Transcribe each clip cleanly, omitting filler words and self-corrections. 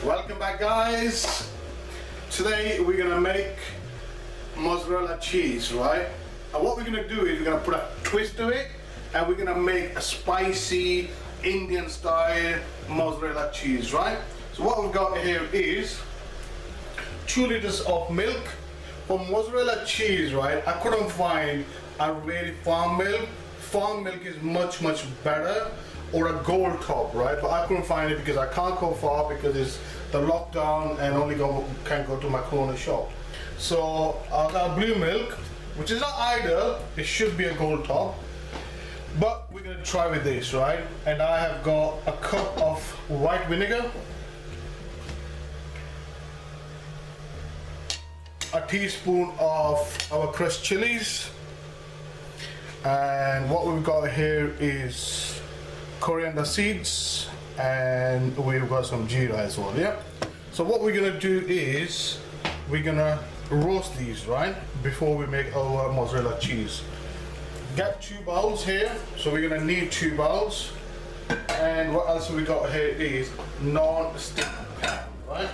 Welcome back, guys. Today we're gonna make mozzarella cheese, right? And what we're gonna do is we're gonna put a twist to it, and we're gonna make a spicy Indian style mozzarella cheese, right? So what we've got here is 2 liters of milk. For mozzarella cheese, right, I couldn't find a really farm milk. Farm milk is much better, or a gold top, right? But I couldn't find it because I can't go far because it's the lockdown and only can go to my corner shop. So I got blue milk, which is not ideal. It should be a gold top, but we're gonna try with this, right? And I have got a cup of white vinegar, a teaspoon of our crushed chilies, and what we've got here is coriander seeds, and we've got some jeera as well. Yeah, so what we're gonna do is we're gonna roast these, right, before we make our mozzarella cheese. Get 2 bowls here, so we're gonna need 2 bowls. And what else we got here is non-stick pan, right,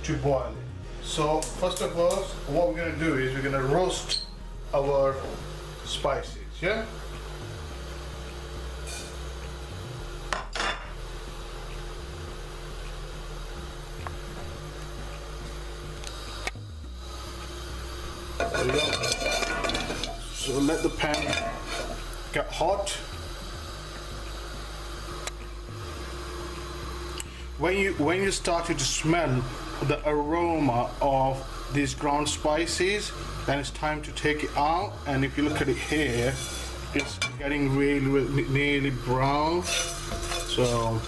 to boil it. So first of all, what we're gonna do is we're gonna roast our spices. Yeah, there we go. So let the pan get hot. When you started to smell the aroma of these ground spices, then it's time to take it out. And if you look at it here, it's getting really nearly brown. So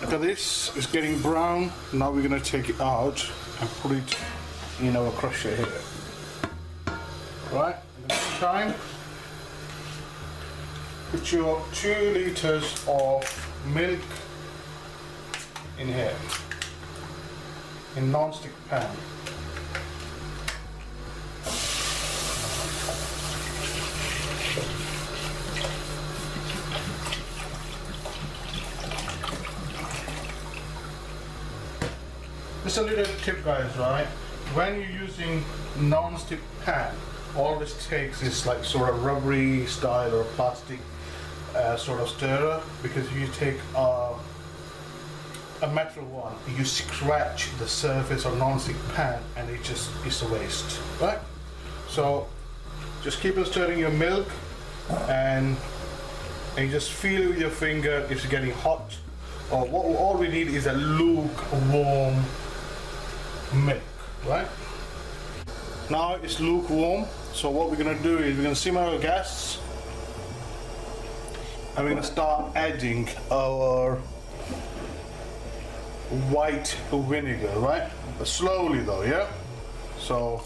look at this, it's getting brown. Now we're gonna take it out and put it in our crusher here. Right, in the meantime, put your 2 liters of milk in here, in non-stick pan. Just a little tip, guys, right? When you're using non-stick pan, all this takes is like sort of rubbery style or plastic sort of stirrer, because if you take a metal one, you scratch the surface of non-stick pan and it's a waste, right? So just keep on stirring your milk, and you just feel it with your finger if it's getting hot, or all we need is a lukewarm milk, right? Now it's lukewarm, so what we're gonna do is we're gonna simmer our gas, and we're gonna start adding our white vinegar, right? But slowly though, yeah? So,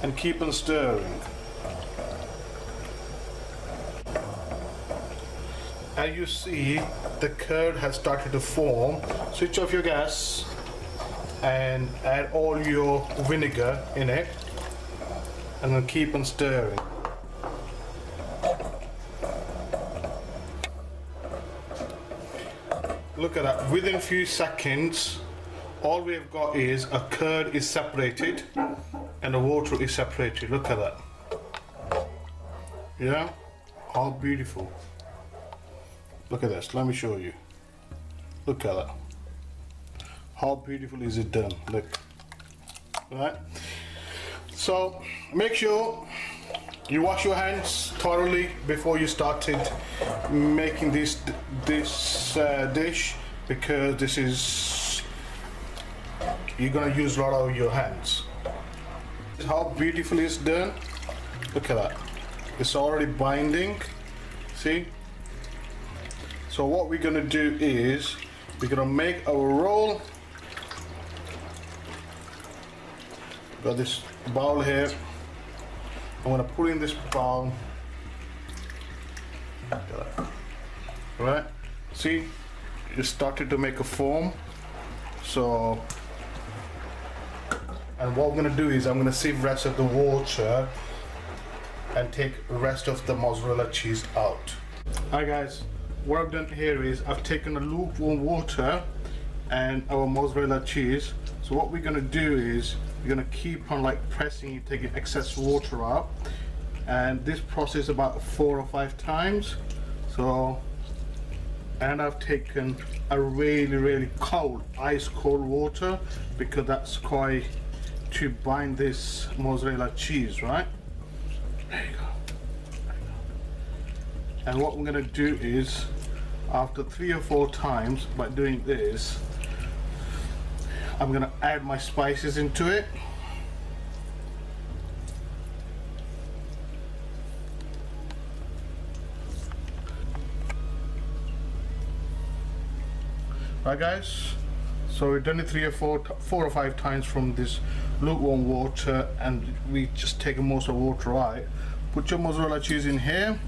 and keep on stirring. As you see, the curd has started to form. Switch off your gas and add all your vinegar in it, and then keep on stirring. Look at that, within a few seconds all we've got is a curd is separated and the water is separated. Look at that. Yeah, how beautiful. Look at this, let me show you. Look at that. How beautiful is it done? Look. Right? So make sure you wash your hands thoroughly before you started making this dish, because this is, you're gonna use a lot of your hands. How beautiful it's done. Look at that. It's already binding. See? So what we're gonna do is we're gonna make our roll. Got this bowl here. I'm gonna put in this bowl. Right? See, it started to make a foam. So, and what I'm gonna do is I'm gonna sieve rest of the water and take the rest of the mozzarella cheese out. Hi guys, what I've done here is I've taken the lukewarm water and our mozzarella cheese. So what we're going to do is we're going to keep on like pressing, taking excess water out, and this process about 4 or 5 times. So, and I've taken a really cold, ice cold water, because that's quite to bind this mozzarella cheese, right? There you go. There you go. And what I'm going to do is, after 3 or 4 times by doing this, I'm going to add my spices into it. Right guys, so we've done it 4 or 5 times from this lukewarm water, and we just take most of the water out. Put your mozzarella cheese in here,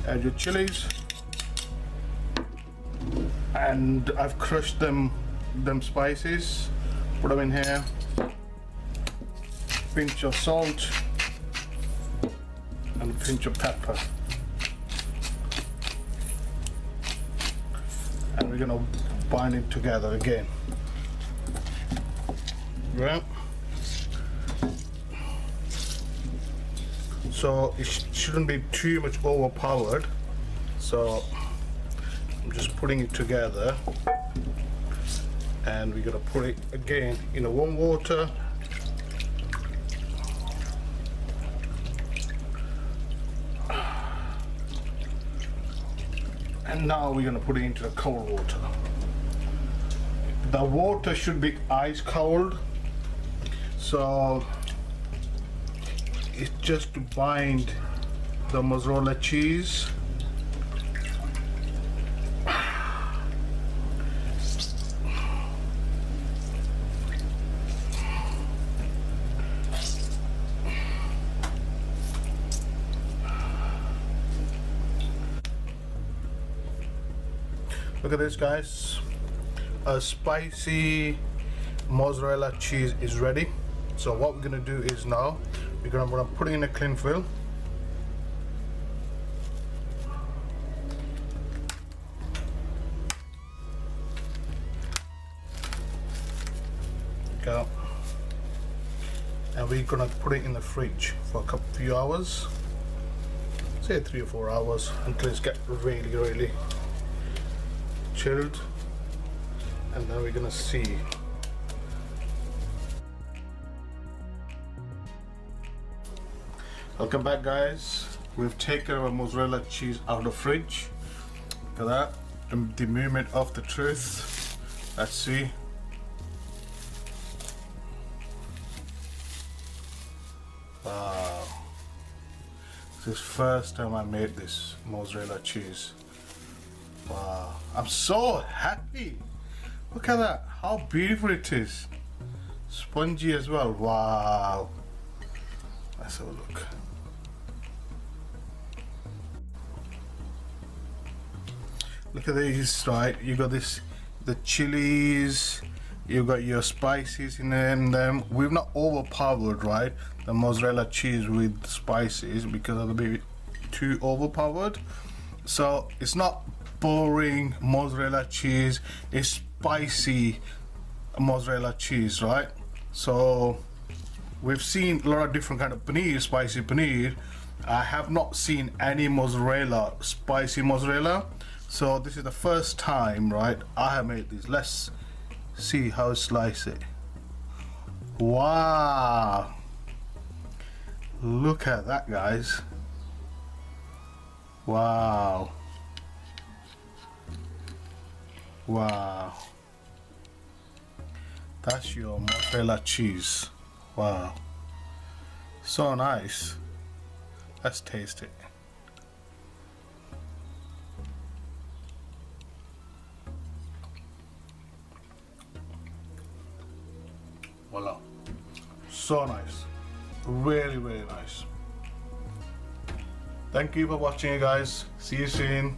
add your chilies, and I've crushed them spices, put them in here, pinch of salt and a pinch of pepper. And we're gonna bind it together again. Right? So it shouldn't be too much overpowered. So I'm just putting it together, and we're gonna put it again in a warm water. And now we're going to put it into the cold water. The water should be ice cold, so it's just to bind the mozzarella cheese. Look at this guys, a spicy mozzarella cheese is ready. So what we're gonna do is now we're gonna put it in a cling film. Go. And we're gonna put it in the fridge for a few hours, say 3 or 4 hours, until it's get really chilled. And then we're gonna see. Welcome back guys. We've taken our mozzarella cheese out of the fridge. Look at that, the moment of the truth. Let's see. Wow, this is the first time I made this mozzarella cheese. Wow, I'm so happy. Look at that, how beautiful it is. Spongy as well. Wow. Let's have a look. Look at these, right? You got this, the chilies, you got your spices in them. We've not overpowered, right, the mozzarella cheese with spices, because it'll be too overpowered. So it's not boring mozzarella cheese, it's spicy mozzarella cheese, right? So we've seen a lot of different kind of paneer, spicy paneer. I have not seen any mozzarella, spicy mozzarella. So this is the first time, right, I have made this. Let's see how I slice it. Wow, look at that guys. Wow. Wow, that's your mozzarella cheese. Wow, so nice. Let's taste it. Voila, so nice, really nice. Thank you for watching, you guys. See you soon,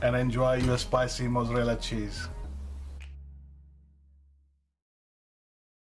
and enjoy your spicy mozzarella cheese.